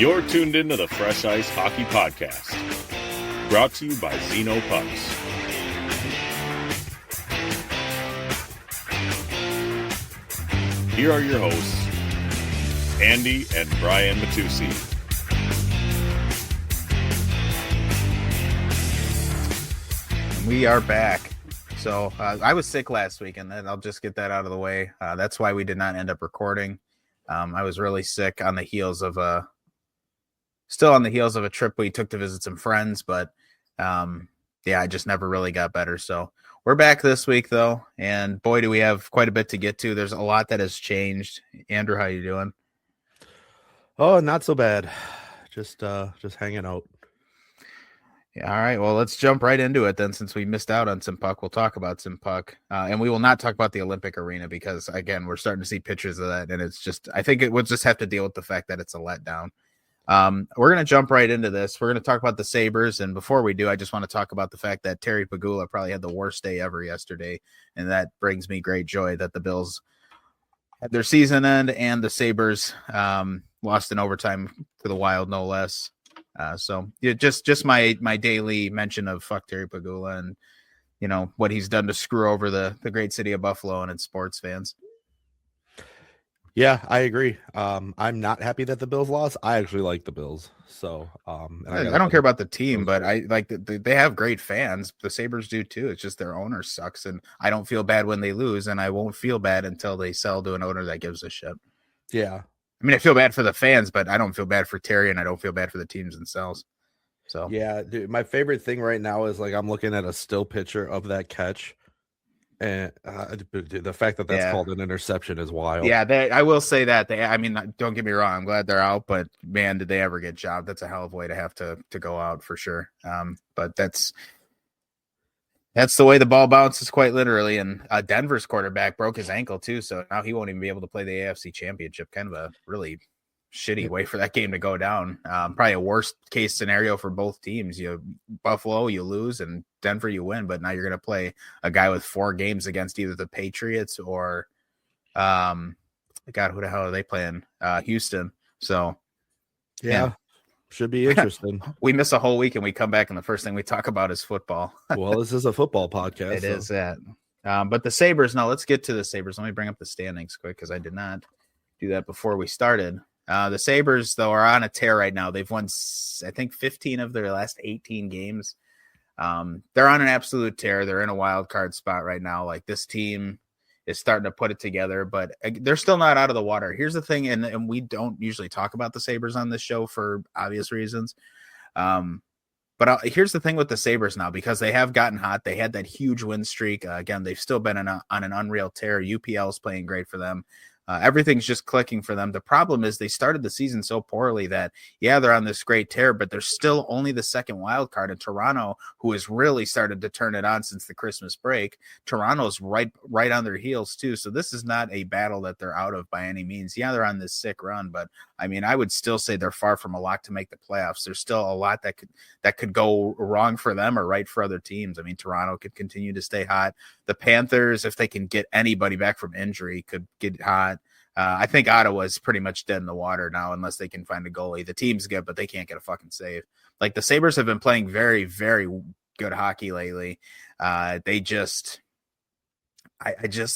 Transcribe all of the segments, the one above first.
You're tuned into the Fresh Ice Hockey Podcast, brought to you by Zeno Pucks. Here are your hosts, Andy and Brian Matusi. We are back. So I was sick last week, and then I'll just get that out of the way. That's why we did not end up recording. I was really sick on the heels of a trip we took to visit some friends, but I just never really got better. So we're back this week though, and boy, do we have quite a bit to get to. There's a lot that has changed. Andrew, how you doing? Oh, not so bad. Just hanging out. Yeah, all right. Well, let's jump right into it then. Since we missed out on some puck, we'll talk about some puck, and we will not talk about the Olympic arena because, again, we're starting to see pictures of that, and it's just, I think it would just have to deal with the fact that it's a letdown. We're going to jump right into this. We're going to talk about the Sabres, and before we do, I just want to talk about the fact that Terry Pegula probably had the worst day ever yesterday, and that brings me great joy that the Bills had their season end and the Sabres lost in overtime to the Wild, no less. So yeah, just my daily mention of fuck Terry Pegula and, you know, what he's done to screw over the great city of Buffalo and its sports fans. Yeah, I agree. I'm not happy that the Bills lost. I actually like the Bills. So I don't care about the team, but I like they have great fans. The Sabres do too. It's just their owner sucks, and I don't feel bad when they lose, and I won't feel bad until they sell to an owner that gives a shit. Yeah. I mean, I feel bad for the fans, but I don't feel bad for Terry, and I don't feel bad for the teams themselves. So yeah, dude, my favorite thing right now is like I'm looking at a still picture of that catch, and the fact that that's called an interception is wild. Yeah, I will say that I mean, don't get me wrong, I'm glad they're out, but man, did they ever get jobbed? That's a hell of a way to have to go out for sure. But that's the way the ball bounces, quite literally. And Denver's quarterback broke his ankle too, so now he won't even be able to play the AFC Championship. Kind of a really shitty way for that game to go down. Probably a worst case scenario for both teams. Buffalo, you lose, and Denver, you win. But now you're going to play a guy with 4 games against either the Patriots or, God, who the hell are they playing? Houston. So, yeah. Should be interesting. We miss a whole week and we come back and the first thing we talk about is football. Well, this is a football podcast. It is that. But the Sabres, now let's get to the Sabres. Let me bring up the standings quick because I did not do that before we started. The Sabres, though, are on a tear right now. They've won, I think, 15 of their last 18 games. They're on an absolute tear. They're in a wild card spot right now. Like, this team is starting to put it together, but they're still not out of the water. Here's the thing, and we don't usually talk about the Sabres on this show for obvious reasons. But here's the thing with the Sabres now, because they have gotten hot. They had that huge win streak. Again, they've still been on an unreal tear. UPL is playing great for them. Everything's just clicking for them. The problem is they started the season so poorly that, yeah, they're on this great tear, but they're still only the second wild card. And Toronto, who has really started to turn it on since the Christmas break, Toronto's right on their heels too. So this is not a battle that they're out of by any means. Yeah, they're on this sick run, but I mean, I would still say they're far from a lock to make the playoffs. There's still a lot that could go wrong for them or right for other teams. I mean, Toronto could continue to stay hot. The Panthers, if they can get anybody back from injury, could get hot. I think Ottawa is pretty much dead in the water now unless they can find a goalie. The team's good, but they can't get a fucking save. Like, the Sabres have been playing very, very good hockey lately. I just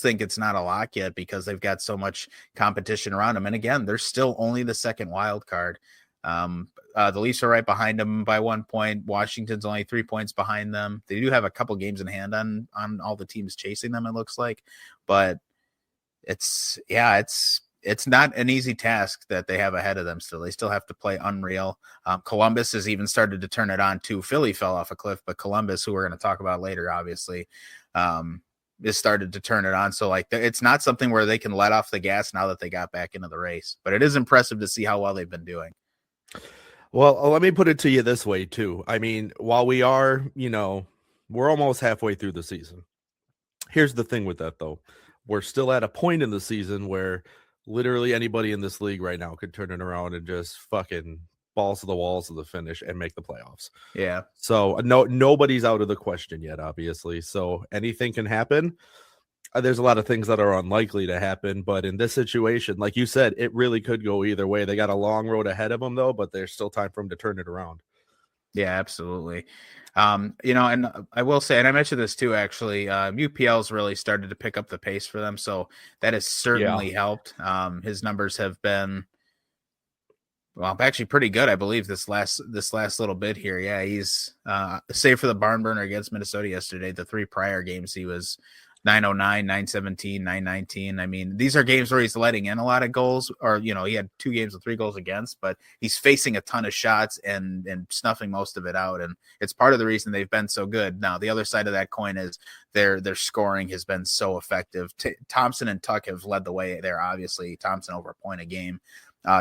think it's not a lock yet because they've got so much competition around them. And again, they're still only the second wild card. The Leafs are right behind them by 1 point. Washington's only 3 points behind them. They do have a couple games in hand on all the teams chasing them, it looks like, but it's not an easy task that they have ahead of them still. They still have to play unreal. Columbus has even started to turn it on too. Philly fell off a cliff, but Columbus, who we're going to talk about later, obviously, has started to turn it on. So, like, it's not something where they can let off the gas now that they got back into the race. But it is impressive to see how well they've been doing. Well, let me put it to you this way, too. I mean, while we are, we're almost halfway through the season. Here's the thing with that, though. We're still at a point in the season where literally anybody in this league right now could turn it around and just fucking balls to the walls of the finish and make the playoffs. Yeah. So nobody's out of the question yet, obviously. So anything can happen. There's a lot of things that are unlikely to happen, but in this situation, like you said, it really could go either way. They got a long road ahead of them, though, but there's still time for them to turn it around. Yeah, absolutely. And I will say, and I mentioned this too, actually, UPL's really started to pick up the pace for them. So that has certainly helped. His numbers have been, well, actually pretty good, I believe, this last little bit here. Yeah, he's save for the barn burner against Minnesota yesterday. The 3 prior games, he was 909, 917, 919. I mean, these are games where he's letting in a lot of goals, or, he had 2 games with 3 goals against, but he's facing a ton of shots and snuffing most of it out. And it's part of the reason they've been so good. Now, the other side of that coin is their scoring has been so effective. Thompson and Tuck have led the way there. Obviously, Thompson over a point a game.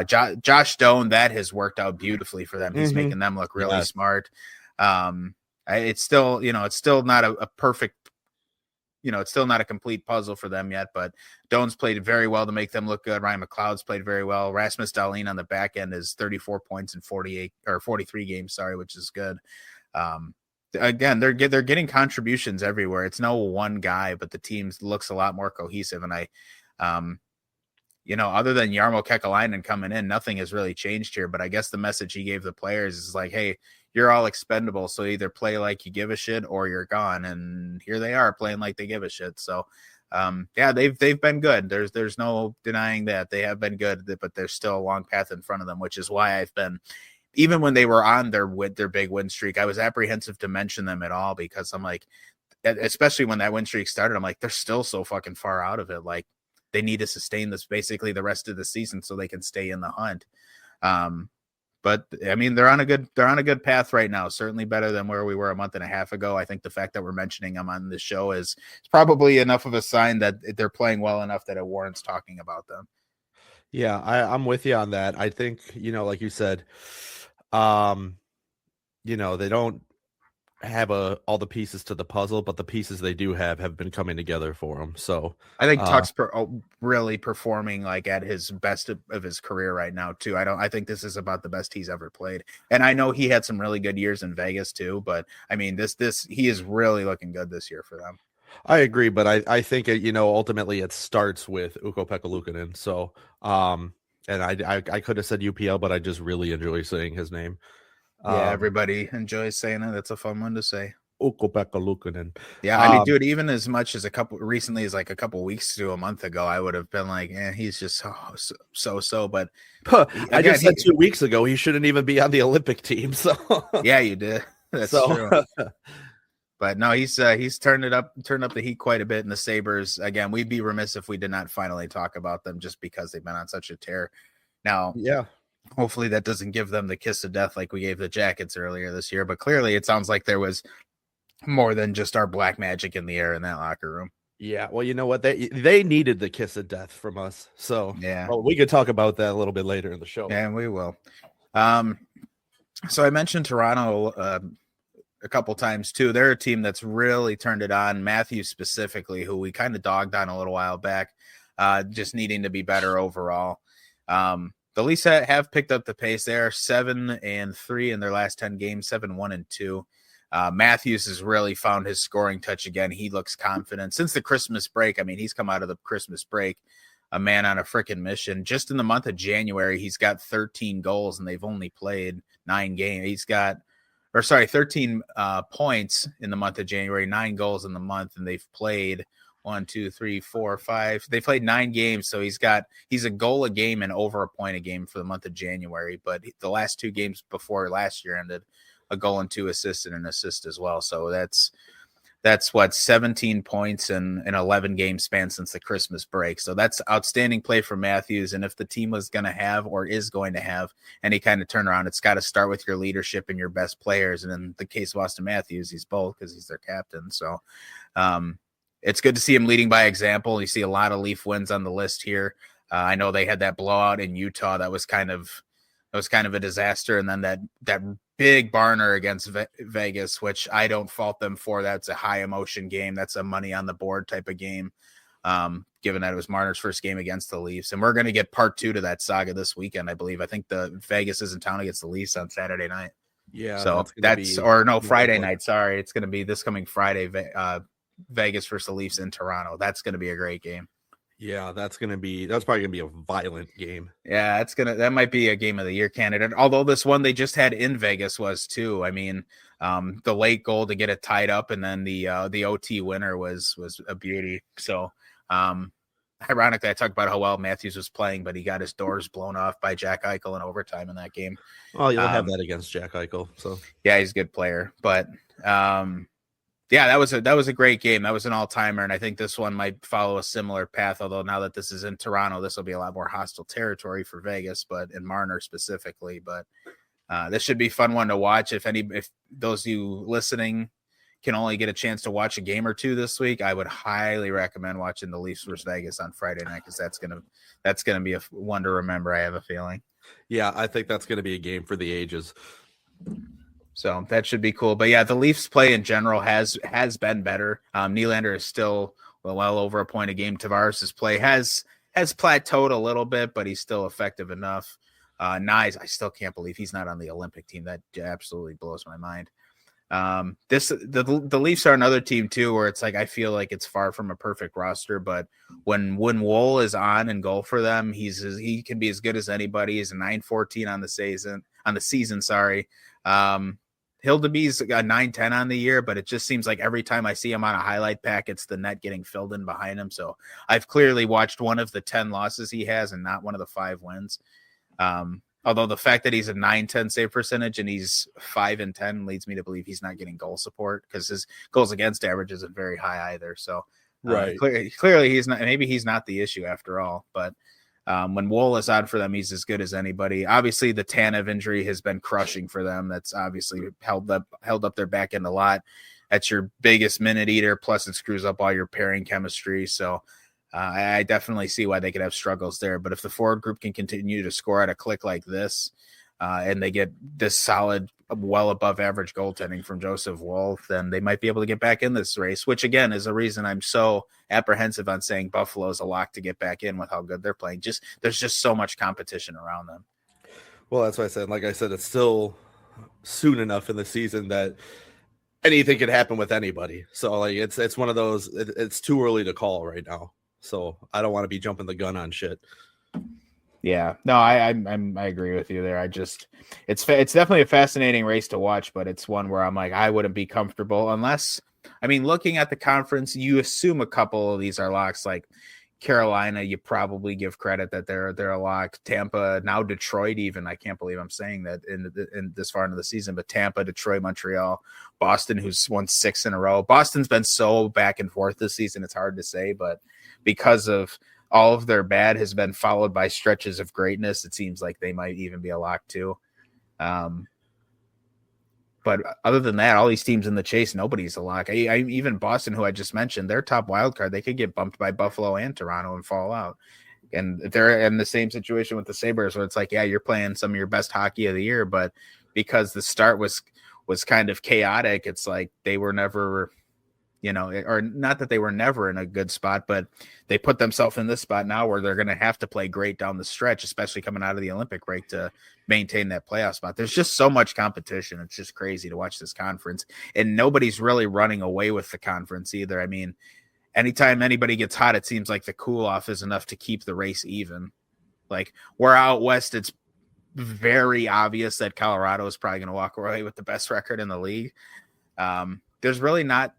Josh Stone, that has worked out beautifully for them. He's making them look really smart. It's still, it's still not a perfect, it's still not a complete puzzle for them yet, but Doan's played very well to make them look good. Ryan McLeod's played very well. Rasmus Dahlin on the back end is 34 points in 43 games, which is good. Again, they're getting contributions everywhere. It's no one guy, but the team looks a lot more cohesive. And other than Jarmo Kekalainen coming in, nothing has really changed here. But I guess the message he gave the players is like, hey, you're all expendable. So either play like you give a shit or you're gone. And here they are playing like they give a shit. So, they've been good. There's no denying that they have been good, but there's still a long path in front of them, which is why I've been, even when they were on their big win streak, I was apprehensive to mention them at all, because I'm like, especially when that win streak started, I'm like, they're still so fucking far out of it. Like, they need to sustain this basically the rest of the season so they can stay in the hunt. But I mean, they're on a good path right now. Certainly better than where we were a month and a half ago. I think the fact that we're mentioning them on this show is probably enough of a sign that they're playing well enough that it warrants talking about them. Yeah, I'm with you on that. I think, like you said, they don't have all the pieces to the puzzle, but the pieces they do have been coming together for them. So I think Tuck's really performing like at his best of his career right now too. I think this is about the best he's ever played. And I know he had some really good years in Vegas too, but I mean, he is really looking good this year for them. I agree, but I think ultimately it starts with Ukko-Pekka Luukkonen. So and I could have said UPL, but I just really enjoy saying his name. Yeah, everybody enjoys saying it. That's a fun one to say. Ukko-Pekka Luukkonen. Yeah, I mean, dude, even as much as a couple weeks to a month ago, I would have been like, he's just so. But again, I just said 2 weeks ago he shouldn't even be on the Olympic team. So yeah, you did. That's true. But no, he's turned up the heat quite a bit in the Sabres. Again, we'd be remiss if we did not finally talk about them, just because they've been on such a tear. Now, yeah. Hopefully that doesn't give them the kiss of death like we gave the Jackets earlier this year. But clearly it sounds like there was more than just our black magic in the air in that locker room. Yeah, well, you know what? They needed the kiss of death from us. So yeah, we could talk about that a little bit later in the show. Yeah, we will. So I mentioned Toronto a couple times too. They're a team that's really turned it on. Matthews specifically, who we kind of dogged on a little while back, just needing to be better overall. The Leafs have picked up the pace. They are 7-3 in their last 10 games, 7-1-2. Matthews has really found his scoring touch again. He looks confident since the Christmas break. I mean, he's come out of the Christmas break a man on a freaking mission. Just in the month of January, he's got 13 goals, and they've only played 9 games. 13 points in the month of January, 9 goals in the month, and they've played 1, 2, 3, 4, 5. They played 9 games, so he's a goal a game and over a point a game for the month of January. But the last 2 games before last year ended, a goal and 2 assists and an assist as well. So that's 17 points in an 11 game span since the Christmas break. So that's outstanding play for Matthews. And if the team was going to have or is going to have any kind of turnaround, it's got to start with your leadership and your best players. And in the case of Austin Matthews, he's both, because he's their captain. So it's good to see him leading by example. You see a lot of Leaf wins on the list here. I know they had that blowout in Utah. That was kind of a disaster. And then that big barner against Vegas, which I don't fault them for. That's a high emotion game. That's a money on the board type of game, given that it was Marner's first game against the Leafs. And we're going to get part 2 to that saga this weekend, I believe. I think the Vegas is in town against the Leafs on Saturday night. Yeah. So Friday night. Sorry. It's going to be this coming Friday. Vegas versus the Leafs in Toronto. That's going to be a great game. Yeah, that's probably gonna be a violent game. Yeah, that might be a game of the year candidate. Although this one they just had in Vegas was too. I mean, the late goal to get it tied up, and then the OT winner was a beauty. So, ironically, I talked about how well Matthews was playing, but he got his doors blown off by Jack Eichel in overtime in that game. Well, you'll have that against Jack Eichel. So yeah, he's a good player, but yeah, that was a great game. That was an all-timer, and I think this one might follow a similar path, although now that this is in Toronto, this will be a lot more hostile territory for Vegas, but in Marner specifically. But this should be a fun one to watch. If those of you listening can only get a chance to watch a game or two this week, I would highly recommend watching the Leafs versus Vegas on Friday night, because that's gonna be a one to remember, I have a feeling. Yeah, I think that's gonna be a game for the ages. So that should be cool. But yeah, the Leafs play in general has been better. Nylander is still well over a point a game. Tavares' play has plateaued a little bit, but he's still effective enough. Nyes, I still can't believe he's not on the Olympic team. That absolutely blows my mind. The Leafs are another team too, where it's like I feel like it's far from a perfect roster, but when Woll is on and goal for them, he can be as good as anybody. He's a 9-14 on the season. Sorry. Hildeby's a 9-10 on the year, but it just seems like every time I see him on a highlight pack, it's the net getting filled in behind him. So I've clearly watched one of the 10 losses he has and not one of the 5 wins. Although the fact that he's a 9-10 save percentage and he's 5-10 leads me to believe he's not getting goal support, because his goals against average isn't very high either. So right. Clearly he's not, maybe he's not the issue after all, but when Woll is on for them, he's as good as anybody. Obviously, the Tanev injury has been crushing for them. That's obviously held up their back end a lot. That's your biggest minute eater. Plus, it screws up all your pairing chemistry. So I definitely see why they could have struggles there. But if the forward group can continue to score at a click like this, and they get this solid, well above average goaltending from Joseph Woll, then they might be able to get back in this race, which again is a reason I'm so apprehensive on saying Buffalo is a lock to get back in with how good they're playing. There's just so much competition around them. Well, that's what I said. Like I said, it's still soon enough in the season that anything could happen with anybody. So like it's one of those, it's too early to call right now. So I don't want to be jumping the gun on shit. Yeah, no, I agree with you there. It's definitely a fascinating race to watch, but it's one where I'm like, I wouldn't be comfortable unless, I mean, looking at the conference, you assume a couple of these are locks. Like Carolina, you probably give credit that they're a lock. Tampa, now Detroit, even. I can't believe I'm saying that in this far into the season, but Tampa, Detroit, Montreal, Boston, who's won 6 in a row. Boston's been so back and forth this season, it's hard to say, but because of all of their bad has been followed by stretches of greatness, it seems like they might even be a lock too. But other than that, all these teams in the chase, nobody's a lock. Even Boston, who I just mentioned, their top wild card, they could get bumped by Buffalo and Toronto and fall out. And they're in the same situation with the Sabres, where it's like, yeah, you're playing some of your best hockey of the year, but because the start was kind of chaotic, it's like they were never, or not that they were never in a good spot, but they put themselves in this spot now where they're going to have to play great down the stretch, especially coming out of the Olympic break, to maintain that playoff spot. There's just so much competition. It's just crazy to watch this conference, and nobody's really running away with the conference either. I mean, anytime anybody gets hot, it seems like the cool off is enough to keep the race even. Like we're out west, it's very obvious that Colorado is probably going to walk away with the best record in the league. There's really not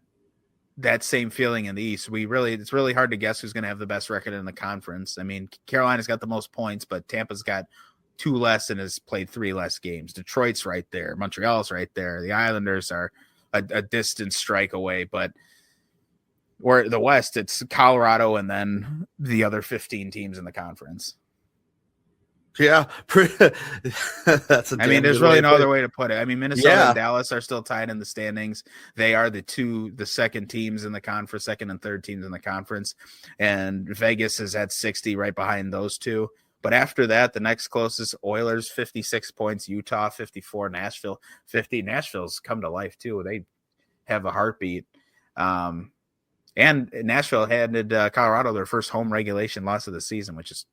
that same feeling in the East. It's really hard to guess who's going to have the best record in the conference. I mean, Carolina's got the most points, but Tampa's got 2 less and has played 3 less games. Detroit's right there. Montreal's right there. The Islanders are a distant strike away, but or the West, it's Colorado and then the other 15 teams in the conference. Yeah, that's. I mean, there's really no other way to put it. I mean, Minnesota and Dallas are still tied in the standings. They are the second teams in the conference, second and third teams in the conference, and Vegas is at 60, right behind those two. But after that, the next closest, Oilers 56 points, Utah 54, Nashville 50. Nashville's come to life too. They have a heartbeat. And Nashville handed Colorado their first home regulation loss of the season, which is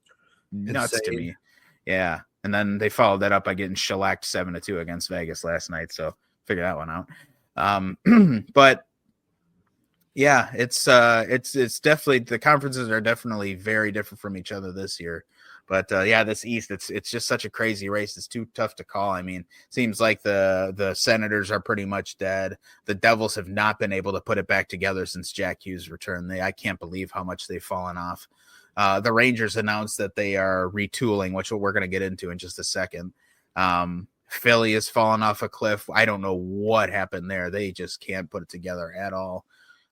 nuts to me. Yeah. And then they followed that up by getting shellacked 7-2 against Vegas last night. So figure that one out. But Yeah, it's definitely, the conferences are definitely very different from each other this year. But yeah, this East, it's just such a crazy race. It's too tough to call. I mean, seems like the Senators are pretty much dead. The Devils have not been able to put it back together since Jack Hughes returned. I can't believe how much they've fallen off. The Rangers announced that they are retooling, which we're going to get into in just a second. Philly has fallen off a cliff. I don't know what happened there. They just can't put it together at all.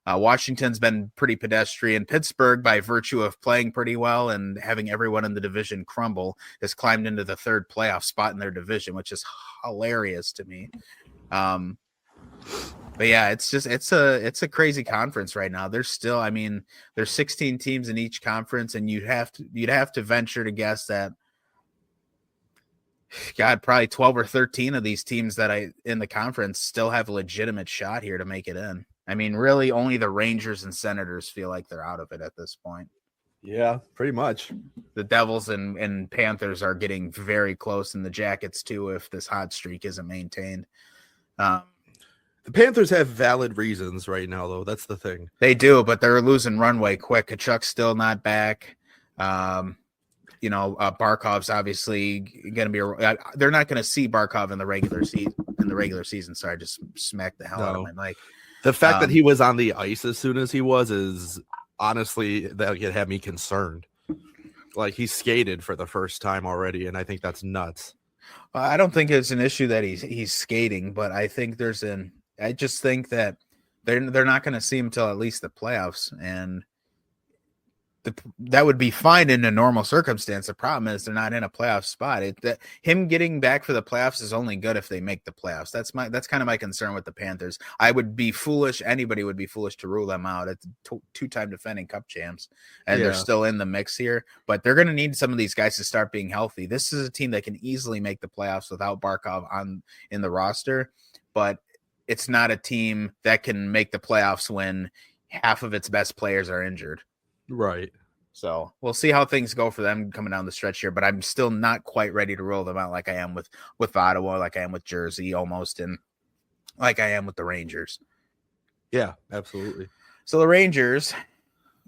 Washington's been pretty pedestrian. Pittsburgh, by virtue of playing pretty well and having everyone in the division crumble, has climbed into the third playoff spot in their division, which is hilarious to me. But yeah, it's a crazy conference right now. There's 16 teams in each conference, and you'd have to venture to guess that, God, probably 12 or 13 of these teams in the conference still have a legitimate shot here to make it in. I mean, really, only the Rangers and Senators feel like they're out of it at this point. Yeah, pretty much. The Devils and Panthers are getting very close, and the Jackets too, if this hot streak isn't maintained. The Panthers have valid reasons right now, though. That's the thing. They do, but they're losing runway quick. Kachuk's still not back. Barkov's obviously going to be. They're not going to see Barkov in the regular season. Sorry, I just smacked the hell out of my mic. The fact that he was on the ice as soon as he was is honestly, that could have me concerned. Like, he skated for the first time already, and I think that's nuts. I don't think it's an issue that he's skating, but I think I just think that they're not going to see him till at least the playoffs, and that would be fine in a normal circumstance. The problem is they're not in a playoff spot. Him getting back for the playoffs is only good if they make the playoffs. That's kind of my concern with the Panthers. I would be foolish. Anybody would be foolish to rule them out. It's two-time defending cup champs, and they're still in the mix here. But they're going to need some of these guys to start being healthy. This is a team that can easily make the playoffs without Barkov in the roster, but it's not a team that can make the playoffs when half of its best players are injured. Right. So we'll see how things go for them coming down the stretch here, but I'm still not quite ready to roll them out like I am with Ottawa, like I am with Jersey almost, and like I am with the Rangers. Yeah, absolutely. So the Rangers,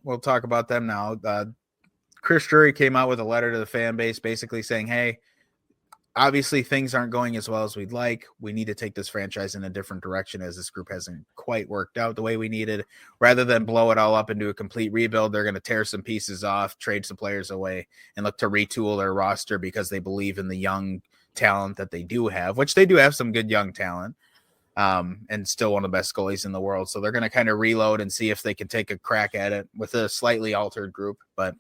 we'll talk about them now. Chris Drury came out with a letter to the fan base basically saying, hey, obviously things aren't going as well as we'd like. We need to take this franchise in a different direction as this group hasn't quite worked out the way we needed. Rather than blow it all up into a complete rebuild, they're going to tear some pieces off, trade some players away, and look to retool their roster because they believe in the young talent that they do have, which they do have some good young talent, and still one of the best goalies in the world. So they're going to kind of reload and see if they can take a crack at it with a slightly altered group. But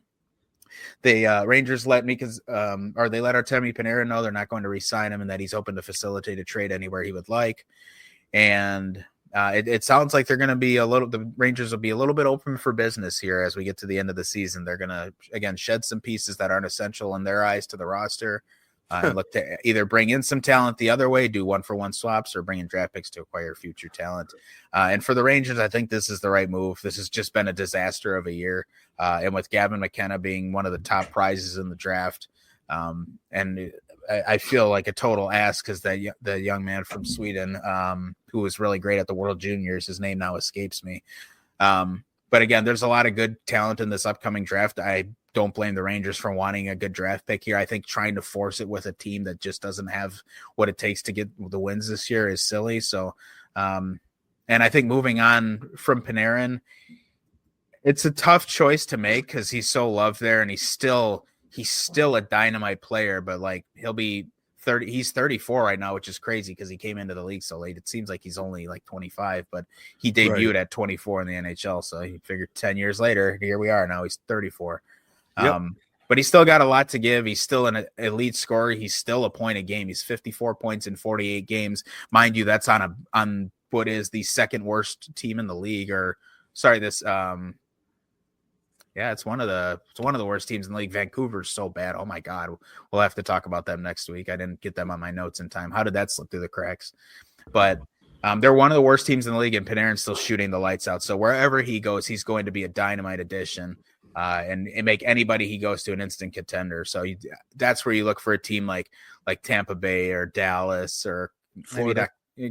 they Rangers let Artemi Panarin know they're not going to re-sign him and that he's open to facilitate a trade anywhere he would like. And it sounds like they're going to be the Rangers will be a little bit open for business here as we get to the end of the season. They're going to, again, shed some pieces that aren't essential in their eyes to the roster. And look to either bring in some talent the other way, do 1-for-1 swaps, or bring in draft picks to acquire future talent. And for the Rangers, I think this is the right move. This has just been a disaster of a year. And with Gavin McKenna being one of the top prizes in the draft, and I feel like a total ass because the young man from Sweden, who was really great at the World Juniors, his name now escapes me. But again, there's a lot of good talent in this upcoming draft. I don't blame the Rangers for wanting a good draft pick here. I think trying to force it with a team that just doesn't have what it takes to get the wins this year is silly. So, and I think moving on from Panarin, it's a tough choice to make because he's so loved there, and he's still a dynamite player. But like he'll be 30, he's 34 right now, which is crazy because he came into the league so late. It seems like he's only like 25, but he debuted at 24 in the NHL. So you figure 10 years later, here we are. Now he's 34. Yep. But he's still got a lot to give. He's still an elite scorer. He's still a point a game. He's 54 points in 48 games. Mind you, that's on what is the second worst team in the league. It's one of the worst teams in the league. Vancouver's so bad. Oh my God. We'll have to talk about them next week. I didn't get them on my notes in time. How did that slip through the cracks? But they're one of the worst teams in the league, and Panarin's still shooting the lights out. So wherever he goes, he's going to be a dynamite addition. And make anybody he goes to an instant contender. So that's where you look for a team like Tampa Bay or Dallas or maybe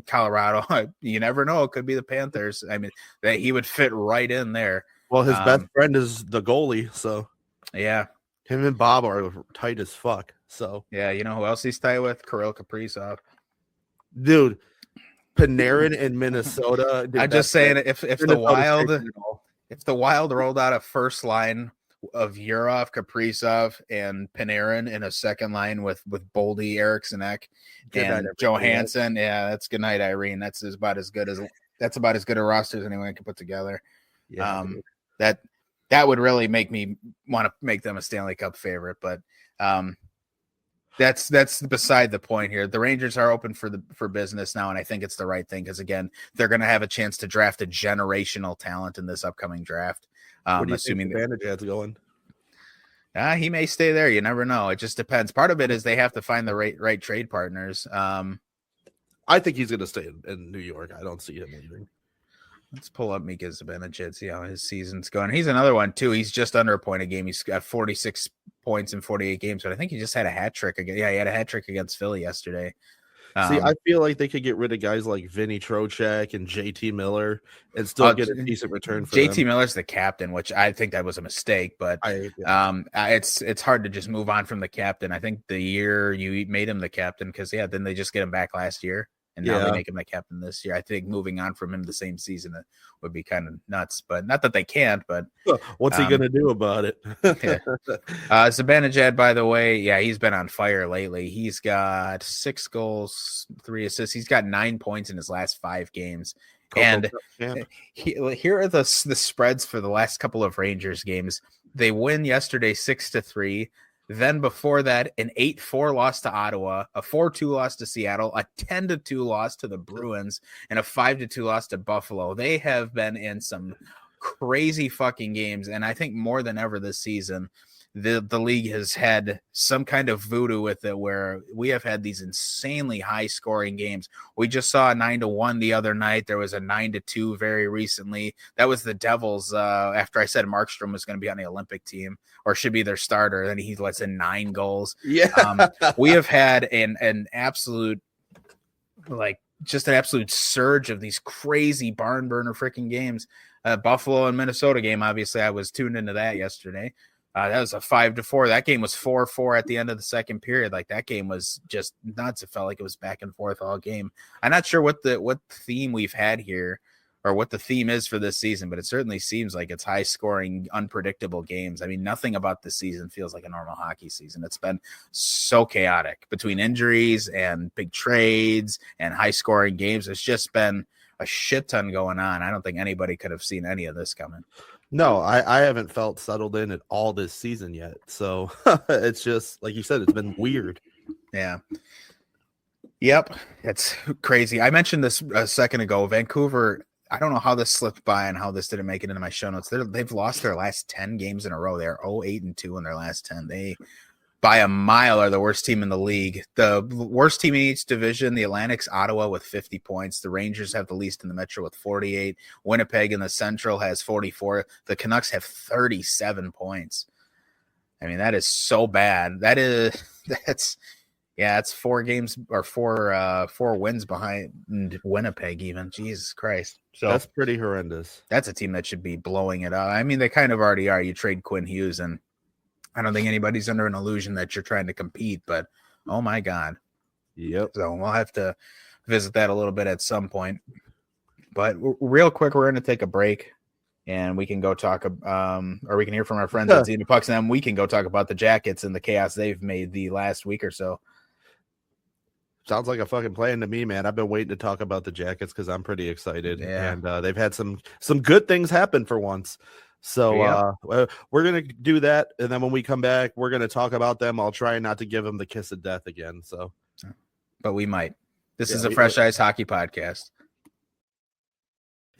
Colorado. You never know. It could be the Panthers. I mean, that he would fit right in there. Well, his best friend is the goalie, so yeah, him and Bob are tight as fuck. So yeah, you know who else he's tight with? Kirill Kaprizov. Dude, Panarin in Minnesota. Dude, I'm just saying, if the Wild rolled out a first line of Yurov, Kaprizov, and Panarin in a second line with Boldy, Eriksson Ek, and Johansson, yeah, that's good night, Irene. That's about as good a roster as anyone can put together. Yeah, that would really make me want to make them a Stanley Cup favorite, but that's beside the point here. The Rangers are open for business now, and I think it's the right thing because, again, they're going to have a chance to draft a generational talent in this upcoming draft. What do you Assuming think Vanderjagt's going? He may stay there. You never know. It just depends. Part of it is they have to find the right trade partners. I think he's going to stay in New York. I don't see him leaving. Let's pull up Mika Zibanejad, see how his season's going. He's another one, too. He's just under a point a game. He's got 46 points in 48 games, but I think he just had a hat trick again. Yeah, he had a hat trick against Philly yesterday. See, I feel like they could get rid of guys like Vinny Trocheck and JT Miller and still get a decent return for JT them. Miller's the captain, which I think that was a mistake, but it's hard to just move on from the captain. I think the year you made him the captain, because then they just get him back last year. And now they make him the captain this year. I think moving on from him the same season would be kind of nuts, but not that they can't. But what's he going to do about it? Zibanejad, by the way, he's been on fire lately. He's got 6 goals, 3 assists. He's got 9 points in his last 5 games. And here are the spreads for the last couple of Rangers games. They win yesterday 6-3. Then before that, an 8-4 loss to Ottawa, a 4-2 loss to Seattle, a 10-2 loss to the Bruins, and a 5-2 loss to Buffalo. They have been in some crazy fucking games, and I think more than ever this season, the league has had some kind of voodoo with it where we have had these insanely high-scoring games. We just saw a 9-1 the other night. There was a 9-2 very recently. That was the Devils after I said Markstrom was going to be on the Olympic team or should be their starter. Then he lets in 9 goals. Yeah. We have had an absolute, just an absolute surge of these crazy barn burner freaking games. Buffalo and Minnesota game, obviously, I was tuned into that yesterday. That was a 5-4. That game was 4-4 at the end of the second period. Like, that game was just nuts. It felt like it was back and forth all game. I'm not sure what theme we've had here or what the theme is for this season, but it certainly seems like it's high scoring, unpredictable games. I mean, nothing about this season feels like a normal hockey season. It's been so chaotic between injuries and big trades and high scoring games. It's just been a shit ton going on. I don't think anybody could have seen any of this coming. No, I haven't felt settled in at all this season yet. So it's just, like you said, it's been weird. Yeah. Yep. It's crazy. I mentioned this a second ago. Vancouver, I don't know how this slipped by and how this didn't make it into my show notes. They've lost their last 10 games in a row. They're 0-8-2 in their last 10. They, by a mile, are the worst team in the league. The worst team in each division, the Atlantic's Ottawa with 50 points. The Rangers have the least in the Metro with 48. Winnipeg in the Central has 44. The Canucks have 37 points. I mean, that is so bad. It's 4 games or 4 wins behind Winnipeg even. Jesus Christ. So that's pretty horrendous. That's a team that should be blowing it up. I mean, they kind of already are. You trade Quinn Hughes, and I don't think anybody's under an illusion that you're trying to compete, but oh my God. Yep. So we'll have to visit that a little bit at some point. But real quick, we're going to take a break and we can go talk, or we can hear from our friends at Zeta Pucks, and then we can go talk about the Jackets and the chaos they've made the last week or so. Sounds like a fucking plan to me, man. I've been waiting to talk about the Jackets because I'm pretty excited. Yeah. And they've had some good things happen for once. So we're going to do that. And then when we come back, we're going to talk about them. I'll try not to give them the kiss of death again. But we might. This is a Fresh Ice Hockey Podcast.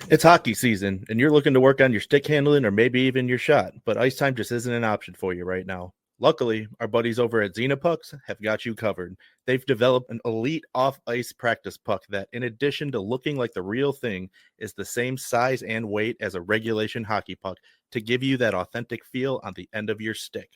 It's hockey season, and you're looking to work on your stick handling or maybe even your shot, but ice time just isn't an option for you right now. Luckily, our buddies over at Xena Pucks have got you covered. They've developed an elite off-ice practice puck that, in addition to looking like the real thing, is the same size and weight as a regulation hockey puck to give you that authentic feel on the end of your stick.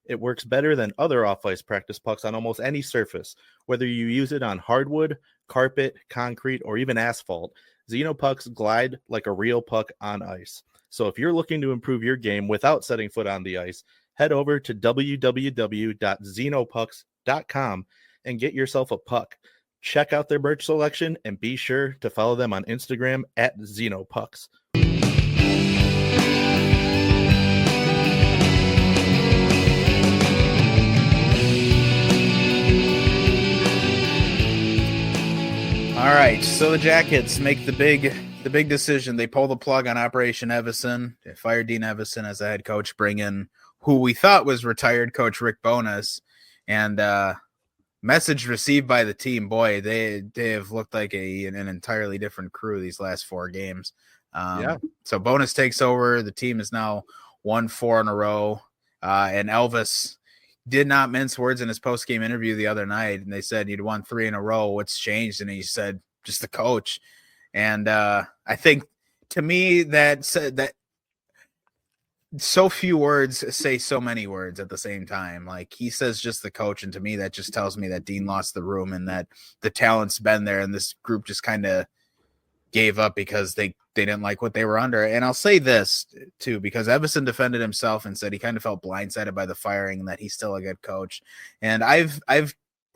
It works better than other off-ice practice pucks on almost any surface, whether you use it on hardwood, carpet, concrete, or even asphalt, Xeno pucks glide like a real puck on ice. So if you're looking to improve your game without setting foot on the ice, head over to www.xenopucks.com and get yourself a puck. Check out their merch selection and be sure to follow them on Instagram at Xenopucks. All right, so the Jackets make the big decision. They pull the plug on Operation Evason. They fire Dean Evason as the head coach, bring in who we thought was retired coach Rick Bowness, and message received by the team. Boy, they have looked like an entirely different crew these last 4 games. So Bowness takes over. The team is now 1-4 in a row, and Elvis did not mince words in his post-game interview the other night, and they said you'd won 3 in a row. What's changed? And he said, just the coach. And I think, to me, that so few words say so many words at the same time. Like, he says just the coach, and to me, that just tells me that Dean lost the room and that the talent's been there, and this group just kind of gave up because they didn't like what they were under. And I'll say this too, because Evason defended himself and said he kind of felt blindsided by the firing and that he's still a good coach. And I've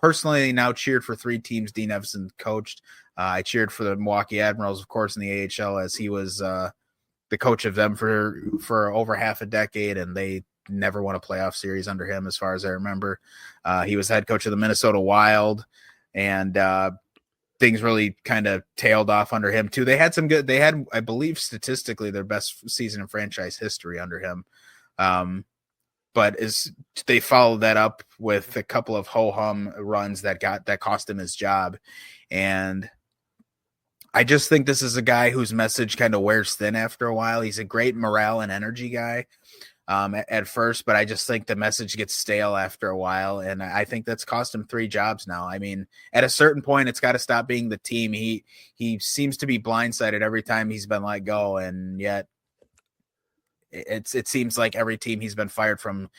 personally now cheered for 3 teams Dean Evason coached. I cheered for the Milwaukee Admirals, of course, in the AHL, as he was the coach of them for over half a decade, and they never won a playoff series under him, as far as I remember. He was head coach of the Minnesota Wild, and things really kind of tailed off under him too. They had, I believe, statistically their best season in franchise history under him. But they followed that up with a couple of ho-hum runs that cost him his job. And I just think this is a guy whose message kind of wears thin after a while. He's a great morale and energy guy at first, but I just think the message gets stale after a while, and I think that's cost him 3 jobs now. I mean, at a certain point, it's got to stop being the team. He seems to be blindsided every time he's been let go, and yet it seems like every team he's been fired from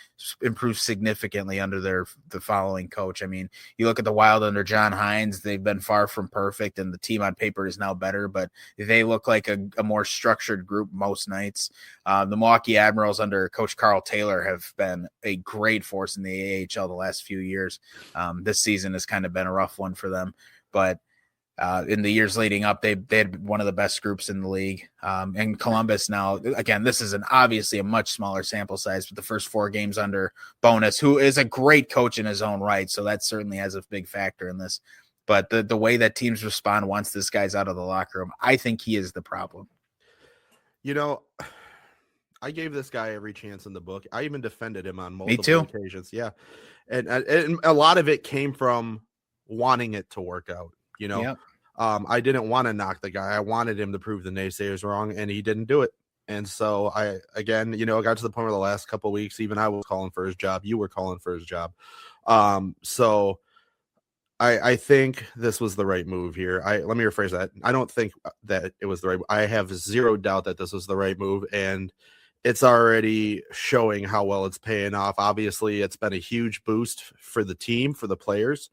improved significantly under the following coach. I mean, you look at the Wild under John Hines, they've been far from perfect, and the team on paper is now better, but they look like a more structured group most nights. The Milwaukee Admirals under Coach Carl Taylor have been a great force in the AHL the last few years. This season has kind of been a rough one for them, but in the years leading up, they had one of the best groups in the league. And Columbus now, again, this is obviously a much smaller sample size, but the first 4 games under Bowness, who is a great coach in his own right, so that certainly has a big factor in this. But the way that teams respond once this guy's out of the locker room, I think he is the problem. You know, I gave this guy every chance in the book. I even defended him on multiple occasions. Yeah. And a lot of it came from wanting it to work out. You know, Yep. I didn't want to knock the guy. I wanted him to prove the naysayers wrong, and he didn't do it. And so I got to the point where the last couple of weeks, even I was calling for his job. You were calling for his job. So I think this was the right move here. Let me rephrase that. I don't think that it was the right. I have zero doubt that this was the right move, and it's already showing how well it's paying off. Obviously, it's been a huge boost for the team, for the players.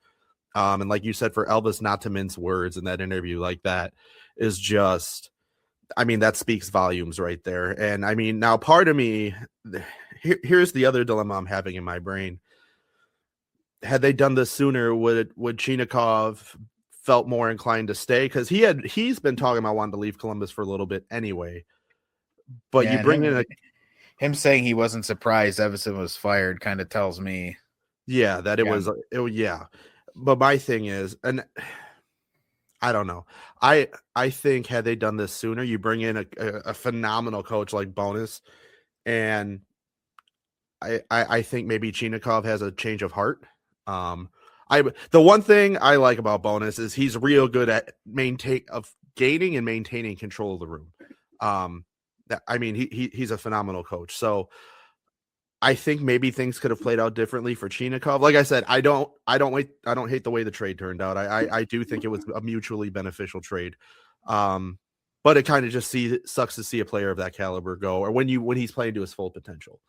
And like you said, for Elvis not to mince words in that interview like that is just, I mean, that speaks volumes right there. And I mean, now part of me, here's the other dilemma I'm having in my brain. Had they done this sooner, would Chinakhov felt more inclined to stay? Because he's been talking about wanting to leave Columbus for a little bit anyway. But Yeah, you bring in him saying he wasn't surprised Evason was fired kind of tells me. Yeah, that yeah. But my thing is, and I don't know. I think had they done this sooner, you bring in a phenomenal coach like Bowness, and I think maybe Chinakhov has a change of heart. The one thing I like about Bowness is he's real good at gaining and maintaining control of the room. He's a phenomenal coach. So I think maybe things could have played out differently for Chinakhov. Like I said, I don't hate the way the trade turned out. I do think it was a mutually beneficial trade. But it kind of just sucks to see a player of that caliber go, or when he's playing to his full potential.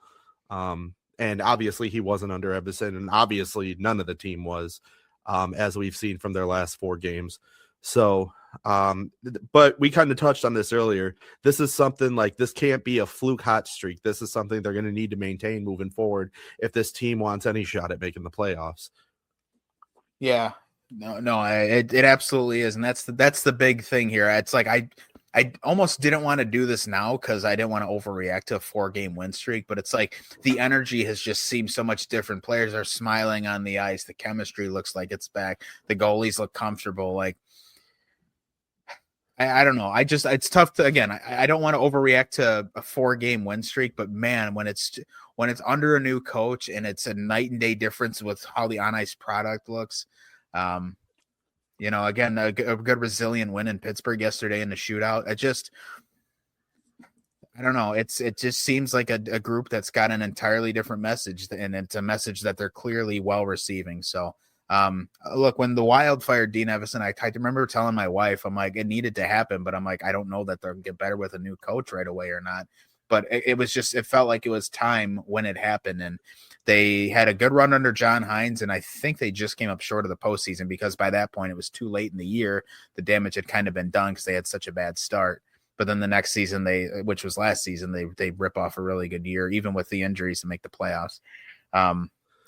And obviously he wasn't under Evason, and obviously none of the team was. as we've seen from their last 4 games. So, but we kind of touched on this earlier. This is something like this can't be a fluke hot streak. This is something they're going to need to maintain moving forward if this team wants any shot at making the playoffs. Yeah, no, it absolutely is, and that's the big thing here. It's like I almost didn't want to do this now because I didn't want to overreact to a 4-game win streak, but it's like the energy has just seemed so much different. Players are smiling on the ice. The chemistry looks like it's back. The goalies look comfortable. Like, I don't know. It's tough to, again, I don't want to overreact to a 4-game win streak, but man, when it's under a new coach and it's a night and day difference with how the on ice product looks, again, a good resilient win in Pittsburgh yesterday in the shootout. I don't know. It just seems like a group that's got an entirely different message, and it's a message that they're clearly well receiving. So, look, when the Wild fired Dean Evason, I remember telling my wife, I'm like, it needed to happen, but I'm like, I don't know that they'll get better with a new coach right away or not. But it felt like it was time when it happened, and they had a good run under John Hines, and I think they just came up short of the postseason because by that point it was too late in the year. The damage had kind of been done because they had such a bad start. But then the next season, which was last season, they rip off a really good year, even with the injuries, to make the playoffs.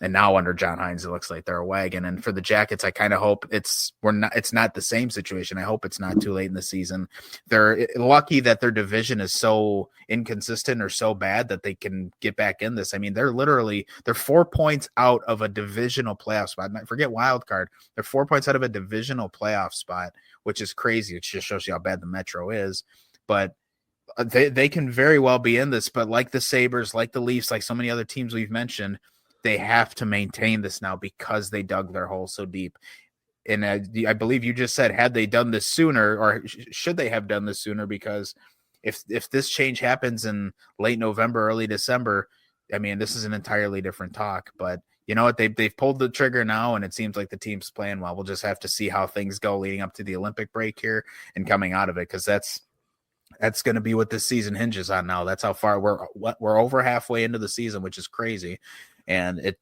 And now under John Hines, it looks like they're a wagon. And for the Jackets, I kind of hope it's not the same situation. I hope it's not too late in the season. They're lucky that their division is so inconsistent or so bad that they can get back in this. I mean, they're 4 points out of a divisional playoff spot. Forget wild card. They're 4 points out of a divisional playoff spot, which is crazy. It just shows you how bad the Metro is. But they can very well be in this. But like the Sabres, like the Leafs, like so many other teams we've mentioned, they have to maintain this now because they dug their hole so deep. And I believe you just said, had they done this sooner, or should they have done this sooner? Because if this change happens in late November, early December, I mean, this is an entirely different talk. But you know what? They've pulled the trigger now, and it seems like the team's playing well. We'll just have to see how things go leading up to the Olympic break here and coming out of it, because that's going to be what this season hinges on now. That's how far we're over halfway into the season, which is crazy. And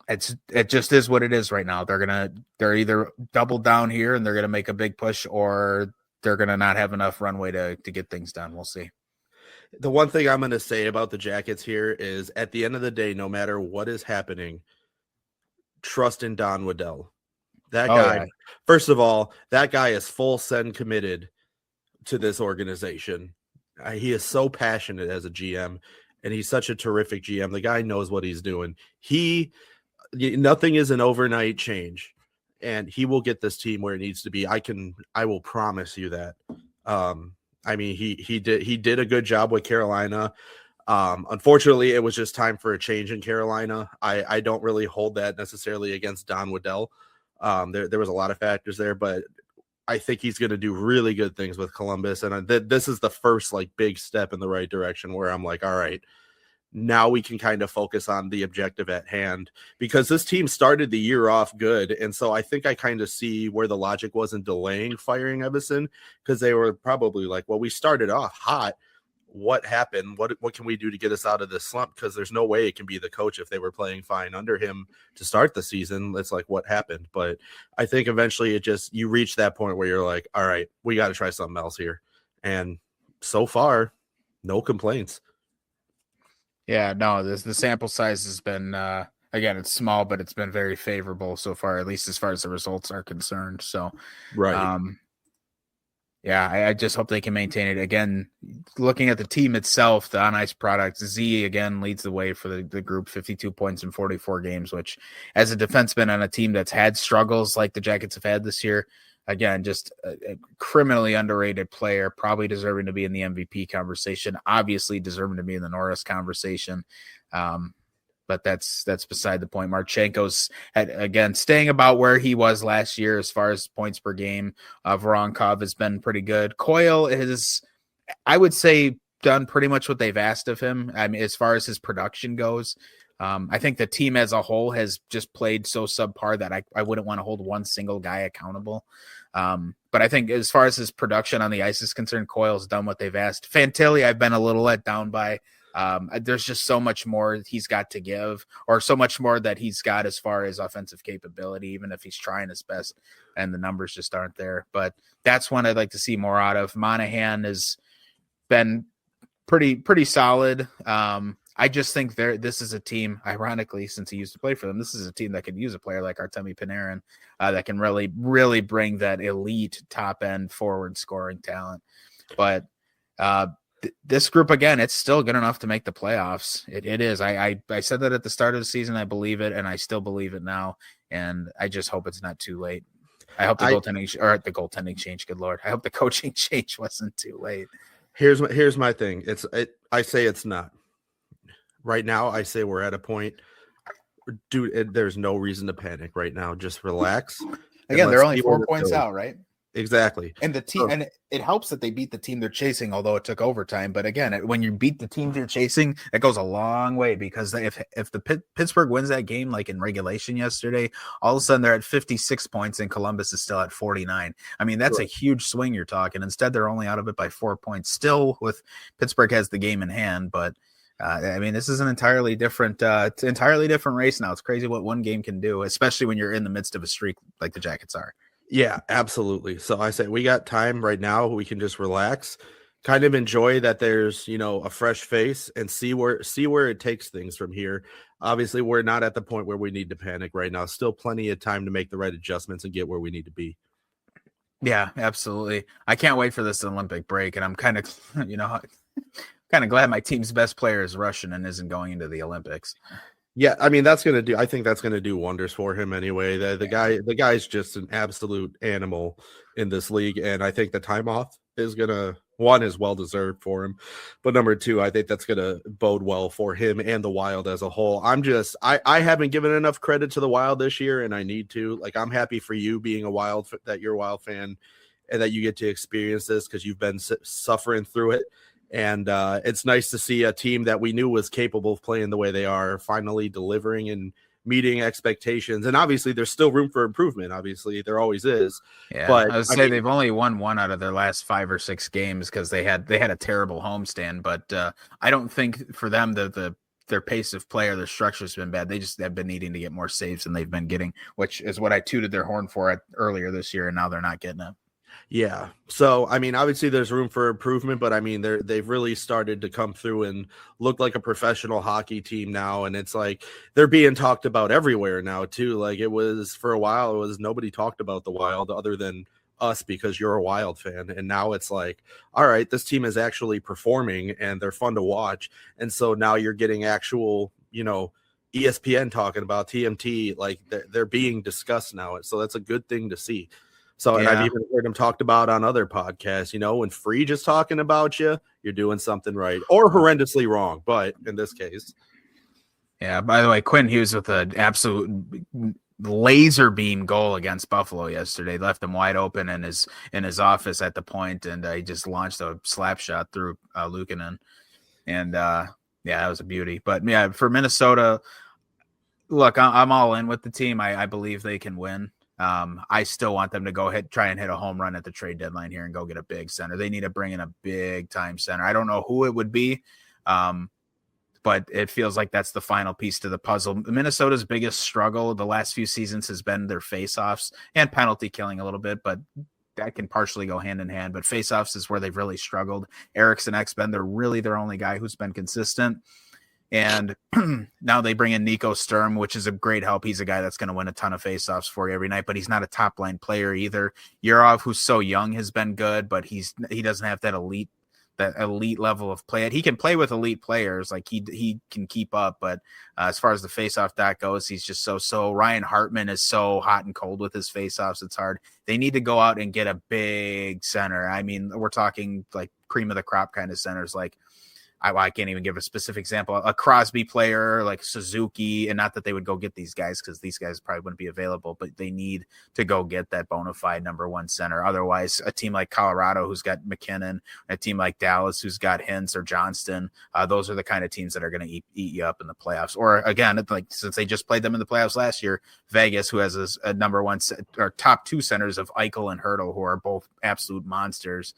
it just is what it is right now. They're either double down here and they're gonna make a big push, or they're gonna not have enough runway to get things done. We'll see. The one thing I'm going to say about the Jackets here is, at the end of the day, no matter what is happening, trust in Don Waddell. That guy, yeah. First of all, that guy is full send committed to this organization. He is so passionate as a GM. And he's such a terrific GM. The guy knows what he's doing. Nothing is an overnight change, and he will get this team where it needs to be. I will promise you that. I mean, he did a good job with Carolina. Unfortunately, it was just time for a change in Carolina. I don't really hold that necessarily against Don Waddell. There was a lot of factors there, but I think he's going to do really good things with Columbus. And this is the first big step in the right direction where I'm like, all right, now we can kind of focus on the objective at hand, because this team started the year off good. And so I think I kind of see where the logic was in delaying firing Evason, because they were probably like, well, we started off hot. What happened? What can we do to get us out of this slump? Because there's no way it can be the coach if they were playing fine under him to start the season. It's like, what happened? But I think eventually you reach that point where you're like, all right, we got to try something else here. And so far, no complaints. Yeah, no, the sample size has been, again, it's small, but it's been very favorable so far, at least as far as the results are concerned. So, right. Yeah, I just hope they can maintain it. Again, looking at the team itself, the on-ice product, Z, again, leads the way for the group, 52 points in 44 games, which, as a defenseman on a team that's had struggles like the Jackets have had this year, again, just a criminally underrated player, probably deserving to be in the MVP conversation, obviously deserving to be in the Norris conversation. But that's beside the point. Marchenko's, again, staying about where he was last year as far as points per game. Voronkov has been pretty good. Coyle is, I would say, done pretty much what they've asked of him. I mean, as far as his production goes, I think the team as a whole has just played so subpar that I wouldn't want to hold one single guy accountable. But I think as far as his production on the ice is concerned, Coyle's done what they've asked. Fantilli, I've been a little let down by. There's just so much more he's got to give, or so much more that he's got as far as offensive capability, even if he's trying his best and the numbers just aren't there. But that's one I'd like to see more out of. Monahan has been pretty solid. I just think this is a team, ironically, since he used to play for them, this is a team that could use a player like Artemi Panarin that can really bring that elite top end forward scoring talent. But this group, again, it's still good enough to make the playoffs. It is. I said that at the start of the season. I believe it, and I still believe it now. And I just hope it's not too late. I hope the goaltending change. Good Lord. I hope the coaching change wasn't too late. Here's my thing. I say it's not. Right now, I say we're at a point, dude, there's no reason to panic right now. Just relax. Again, they're only 4 points out, right? Exactly. And the team, and it helps that they beat the team they're chasing, although it took overtime. But again, when you beat the team you're chasing, that goes a long way, because if the Pittsburgh wins that game, like in regulation yesterday, all of a sudden they're at 56 points and Columbus is still at 49. I mean, that's a huge swing you're talking. Instead, they're only out of it by 4 points. Still, with Pittsburgh has the game in hand, but I mean, this is an entirely different race now. It's crazy what one game can do, especially when you're in the midst of a streak like the Jackets are. Yeah, absolutely. So I say we got time right now. We can just relax, kind of enjoy that there's, a fresh face, and see where it takes things from here. Obviously, we're not at the point where we need to panic right now. Still plenty of time to make the right adjustments and get where we need to be. Yeah, absolutely. I can't wait for this Olympic break, and I'm kind of, kind of glad my team's best player is Russian and isn't going into the Olympics. Yeah, I mean, I think that's gonna do wonders for him anyway. The guy's just an absolute animal in this league, and I think the time off is one is well deserved for him, but number two, I think that's gonna bode well for him and the Wild as a whole. I haven't given enough credit to the Wild this year, and I need to. Like, I'm happy for you being that you're a Wild fan, and that you get to experience this because you've been suffering through it. And it's nice to see a team that we knew was capable of playing the way they are finally delivering and meeting expectations. And obviously, there's still room for improvement. Obviously, there always is. Yeah, but I would say they've only won one out of their last 5 or 6 games because they had a terrible homestand. But I don't think for them that their pace of play or their structure has been bad. They just have been needing to get more saves than they've been getting, which is what I tooted their horn for earlier this year, and now they're not getting it. Yeah. So, I mean, obviously there's room for improvement, but I mean, they've really started to come through and look like a professional hockey team now. And it's like, they're being talked about everywhere now too. Like, it was for a while, nobody talked about the Wild other than us because you're a Wild fan. And now it's like, all right, this team is actually performing and they're fun to watch. And so now you're getting actual, ESPN talking about TMT, like they're being discussed now. So that's a good thing to see. So, and I've even heard him talked about on other podcasts, when Free just talking about you're doing something right or horrendously wrong. But in this case. Yeah. By the way, Quinn Hughes with an absolute laser beam goal against Buffalo yesterday, left him wide open in his office at the point, and he just launched a slap shot through Luukkonen. And that was a beauty. But yeah, for Minnesota, look, I'm all in with the team. I believe they can win. I still want them to go ahead, try and hit a home run at the trade deadline here and go get a big center. They need to bring in a big time center. I don't know who it would be, but it feels like that's the final piece to the puzzle. Minnesota's biggest struggle the last few seasons has been their faceoffs and penalty killing a little bit, but that can partially go hand in hand. But faceoffs is where they've really struggled. Eriksson Ekman, they're really their only guy who's been consistent. And now they bring in Nico Sturm, which is a great help. He's a guy that's going to win a ton of faceoffs for you every night, but he's not a top line player either. Yurov, who's so young, has been good, but he doesn't have that elite level of play. He can play with elite players, like he can keep up, but as far as the faceoff dot goes, he's just so. Ryan Hartman is so hot and cold with his faceoffs. It's hard. They need to go out and get a big center. I mean, we're talking like cream of the crop kind of centers, like. I can't even give a specific example. A Crosby player like Suzuki, and not that they would go get these guys because these guys probably wouldn't be available, but they need to go get that bona fide number one center. Otherwise, a team like Colorado who's got McKinnon, a team like Dallas who's got Hintz or Johnston, those are the kind of teams that are going to eat you up in the playoffs. Or again, like since they just played them in the playoffs last year, Vegas, who has a number one or top 2 centers of Eichel and Hertl, who are both absolute monsters.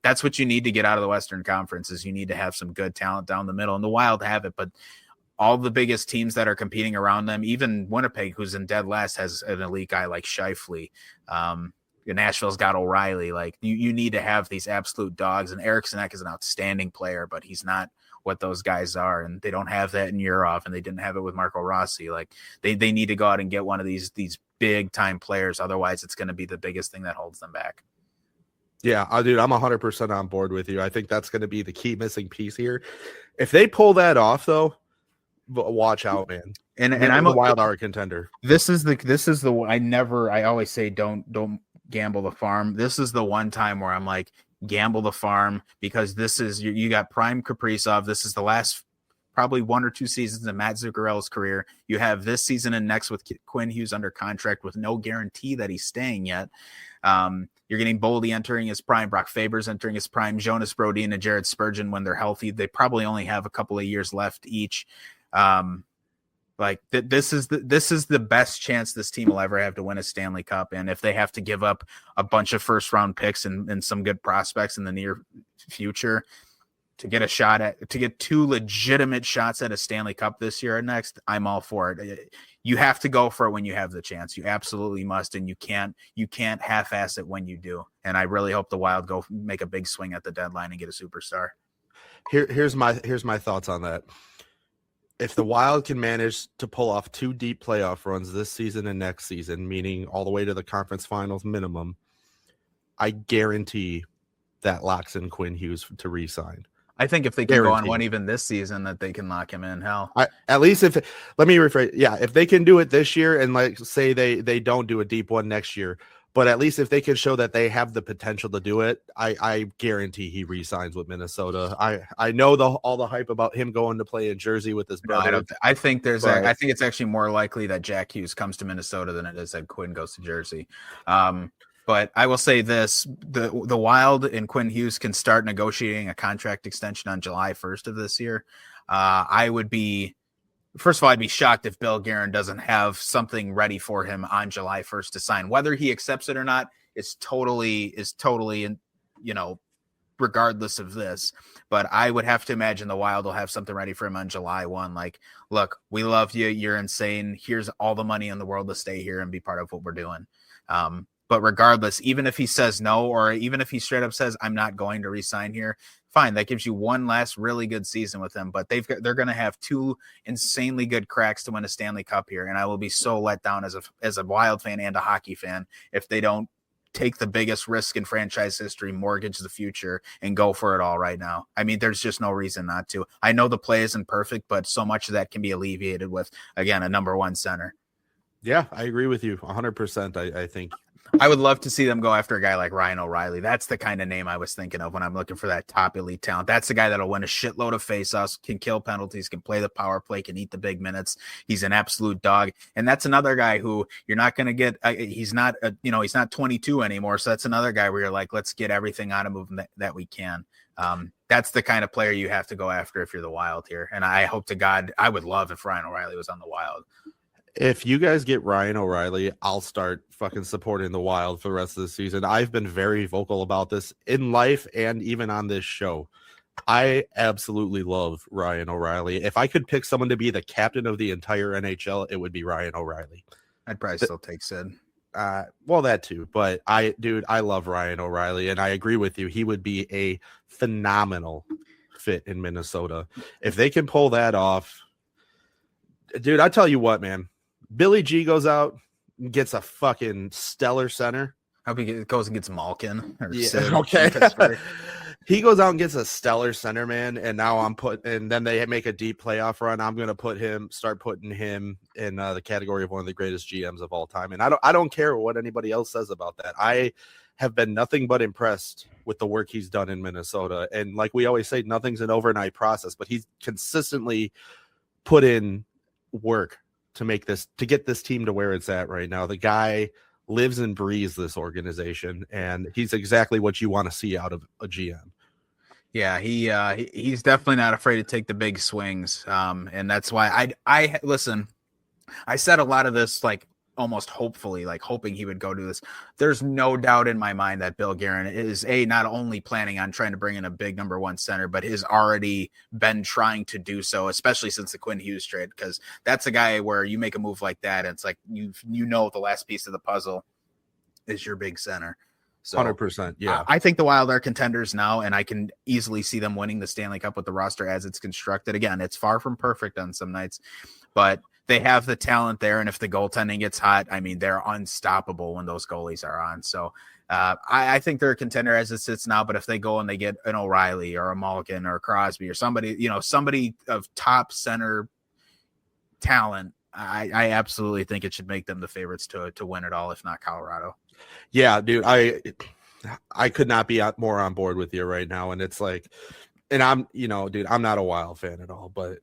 That's what you need to get out of the Western Conference. Is you need to have have some good talent down the middle, and the Wild have it, but all the biggest teams that are competing around them, even Winnipeg, who's in dead last, has an elite guy like Scheifele. Nashville's got O'Reilly. Like you need to have these absolute dogs, and Eriksson Ek is an outstanding player, but he's not what those guys are, and they don't have that in Urov, and they didn't have it with Marco Rossi. Like they need to go out and get one of these big time players. Otherwise, it's going to be the biggest thing that holds them back. Yeah, dude, I'm 100% on board with you. I think that's going to be the key missing piece here. If they pull that off, though, watch out, man. And I'm a Wild are a contender. This is the I always say don't gamble the farm. This is the one time where I'm like, gamble the farm, because this is you got prime Kaprizov. This is the last probably 1 or 2 seasons of Matt Zuccarello's career. You have this season and next with Quinn Hughes under contract with no guarantee that he's staying yet. You're getting Boldy entering his prime, Brock Faber's entering his prime, Jonas Brodin and Jared Spurgeon when they're healthy. They probably only have a couple of years left each. This is the best chance this team will ever have to win a Stanley Cup. And if they have to give up a bunch of first round picks and some good prospects in the near future to get to get 2 legitimate shots at a Stanley Cup this year or next, I'm all for it. You have to go for it when you have the chance. You absolutely must. And you can't half-ass it when you do. And I really hope the Wild go make a big swing at the deadline and get a superstar. Here's my thoughts on that. If the Wild can manage to pull off 2 deep playoff runs this season and next season, meaning all the way to the conference finals minimum, I guarantee that locks in Quinn Hughes to re-sign. I think if they can go on one even this season, that they can lock him in. Hell, at least let me rephrase. Yeah, if they can do it this year, and like say they don't do a deep one next year, but at least if they can show that they have the potential to do it, I guarantee he re-signs with Minnesota. I know all the hype about him going to play in Jersey with his brother. I think I think it's actually more likely that Jack Hughes comes to Minnesota than it is that Quinn goes to Jersey. But I will say this, the Wild and Quinn Hughes can start negotiating a contract extension on July 1st of this year. I'd be shocked if Bill Guerin doesn't have something ready for him on July 1st to sign. Whether he accepts it or not is totally, regardless of this. But I would have to imagine the Wild will have something ready for him on July 1. Like, look, we love you. You're insane. Here's all the money in the world to stay here and be part of what we're doing. But regardless, even if he says no, or even if he straight up says, I'm not going to re-sign here, fine. That gives you one last really good season with him. But they're going to have 2 insanely good cracks to win a Stanley Cup here. And I will be so let down as a Wild fan and a hockey fan if they don't take the biggest risk in franchise history, mortgage the future, and go for it all right now. I mean, there's just no reason not to. I know the play isn't perfect, but so much of that can be alleviated with, again, a number 1 center. Yeah, I agree with you 100%. I think I would love to see them go after a guy like Ryan O'Reilly. That's the kind of name I was thinking of when I'm looking for that top elite talent. That's the guy that'll win a shitload of faceoffs, can kill penalties, can play the power play, can eat the big minutes. He's an absolute dog. And that's another guy who you're not going to get. He's not 22 anymore. So that's another guy where you're like, let's get everything out of him that we can. That's the kind of player you have to go after if you're the Wild here. And I hope to God, I would love if Ryan O'Reilly was on the Wild. If you guys get Ryan O'Reilly, I'll start fucking supporting the Wild for the rest of the season. I've been very vocal about this in life and even on this show. I absolutely love Ryan O'Reilly. If I could pick someone to be the captain of the entire NHL, it would be Ryan O'Reilly. I'd probably still take Sid. Well, that too. But I love Ryan O'Reilly, and I agree with you. He would be a phenomenal fit in Minnesota. If they can pull that off, dude, I tell you what, man. Billy G goes out and gets a fucking stellar center. I hope he goes and gets Malkin. Or yeah, Sid okay. He goes out and gets a stellar center, man. And now and then they make a deep playoff run. I'm going to start putting him in the category of one of the greatest GMs of all time. And I don't care what anybody else says about that. I have been nothing but impressed with the work he's done in Minnesota. And like we always say, nothing's an overnight process, but he's consistently put in work to get this team to where it's at right now. The guy lives and breathes this organization, and he's exactly what you want to see out of a GM. Yeah, he's definitely not afraid to take the big swings. And that's why I listen. I said a lot of this like almost hopefully, like hoping he would go do this. There's no doubt in my mind that Bill Guerin is not only planning on trying to bring in a big number one center, but has already been trying to do so, especially since the Quinn Hughes trade, because that's a guy where you make a move like that, and it's like the last piece of the puzzle is your big center. So 100%. Yeah. I think the Wild are contenders now, and I can easily see them winning the Stanley Cup with the roster as it's constructed. Again, it's far from perfect on some nights, but they have the talent there. And if the goaltending gets hot, I mean, they're unstoppable when those goalies are on. So I think they're a contender as it sits now, but if they go and they get an O'Reilly or a Malkin or a Crosby or somebody of top center talent, I absolutely think it should make them the favorites to win it all, if not Colorado. Yeah, dude, I could not be more on board with you right now. And it's like, and I'm not a Wild fan at all, but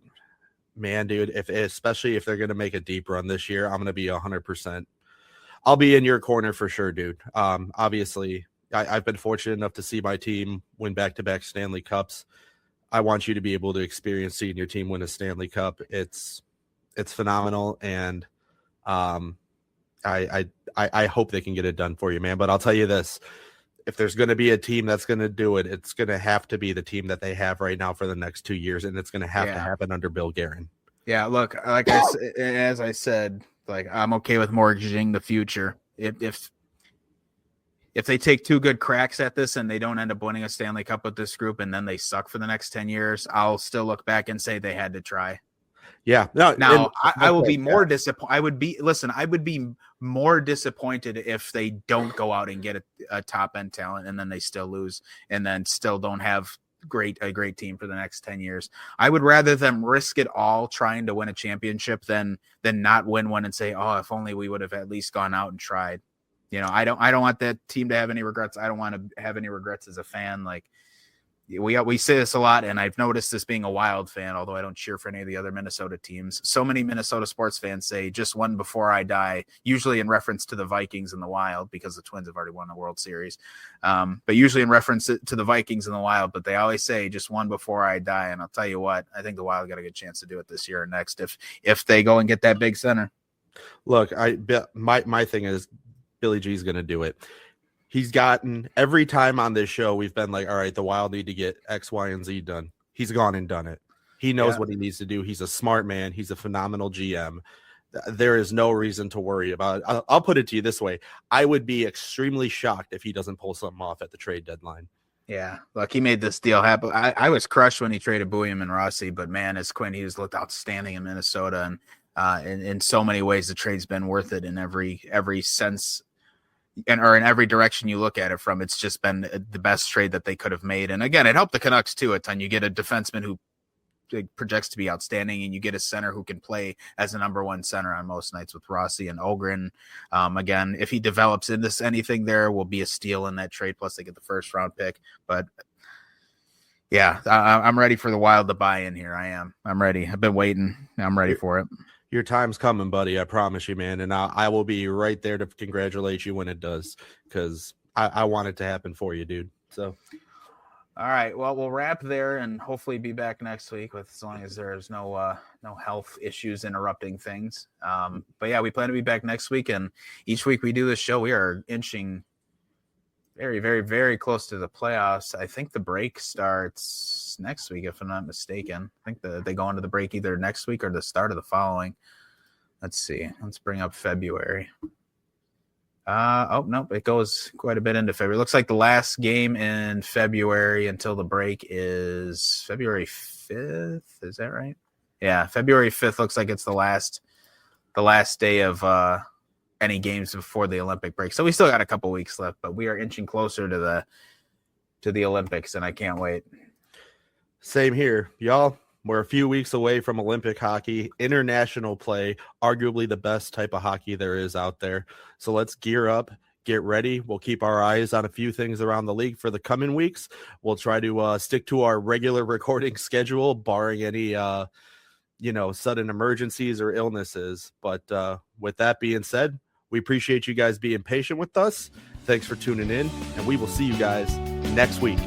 man, dude, especially if they're going to make a deep run this year, I'm going to be 100%. I'll be in your corner for sure, dude. Obviously I've been fortunate enough to see my team win back-to-back Stanley Cups. I want you to be able to experience seeing your team win a Stanley Cup. It's phenomenal. And, I hope they can get it done for you, man. But I'll tell you this, if there's going to be a team that's going to do it, it's going to have to be the team that they have right now for the next 2 years. And it's going to have to happen under Bill Guerin. Yeah. Look, as I said, like, I'm okay with mortgaging the future. If they take 2 good cracks at this and they don't end up winning a Stanley Cup with this group, and then they suck for the next 10 years, I'll still look back and say they had to try. Yeah. No. Now I will be more disappointed. I would be more disappointed if they don't go out and get a top end talent and then they still lose and then still don't have a great team for the next 10 years. I would rather them risk it all trying to win a championship than not win one and say, oh, if only we would have at least gone out and tried. I don't want that team to have any regrets. I don't want to have any regrets as a fan. Like, we say this a lot, and I've noticed this being a Wild fan, although I don't cheer for any of the other Minnesota teams. So many Minnesota sports fans say just one before I die, usually in reference to the Vikings and the Wild, because the Twins have already won the World Series. But usually in reference to the Vikings and the Wild, but they always say just one before I die. And I'll tell you what, I think the Wild got a good chance to do it this year or next if they go and get that big center. Look, my thing is Billy G's going to do it. He's gotten every time on this show, we've been like, all right, the Wild need to get X, Y, and Z done. He's gone and done it. He knows what he needs to do. He's a smart man. He's a phenomenal GM. There is no reason to worry about it. I'll put it to you this way. I would be extremely shocked if he doesn't pull something off at the trade deadline. Yeah, look, he made this deal happen. I was crushed when he traded Bouillon and Rossi, but man, as Quinn Hughes looked outstanding in Minnesota, and in so many ways, the trade's been worth it in every sense. Or in every direction you look at it from, it's just been the best trade that they could have made. And again, it helped the Canucks too a ton. You get a defenseman who projects to be outstanding, and you get a center who can play as a number one center on most nights with Rossi and Ogren. Again, if he develops into anything, there will be a steal in that trade. Plus, they get the first round pick. But yeah, I'm ready for the Wild to buy in here. I'm ready. I've been waiting. I'm ready for it. Your time's coming, buddy. I promise you, man. And I will be right there to congratulate you when it does, because I want it to happen for you, dude. So, all right. Well, we'll wrap there and hopefully be back next week as long as there's no health issues interrupting things. But yeah, we plan to be back next week. And each week we do this show, we are inching very, very, very close to the playoffs. I think the break starts next week, if I'm not mistaken. I think they go into the break either next week or the start of the following. Let's see. Let's bring up February. Nope. It goes quite a bit into February. It looks like the last game in February until the break is February 5th. Is that right? Yeah. February 5th looks like it's the last day of any games before the Olympic break. So we still got a couple weeks left, but we are inching closer to the Olympics, and I can't wait. Same here, y'all. We're a few weeks away from Olympic hockey, international play, arguably the best type of hockey there is out there. So let's gear up, get ready. We'll keep our eyes on a few things around the league for the coming weeks. We'll try to stick to our regular recording schedule, barring any sudden emergencies or illnesses. But with that being said, we appreciate you guys being patient with us. Thanks for tuning in, and we will see you guys next week.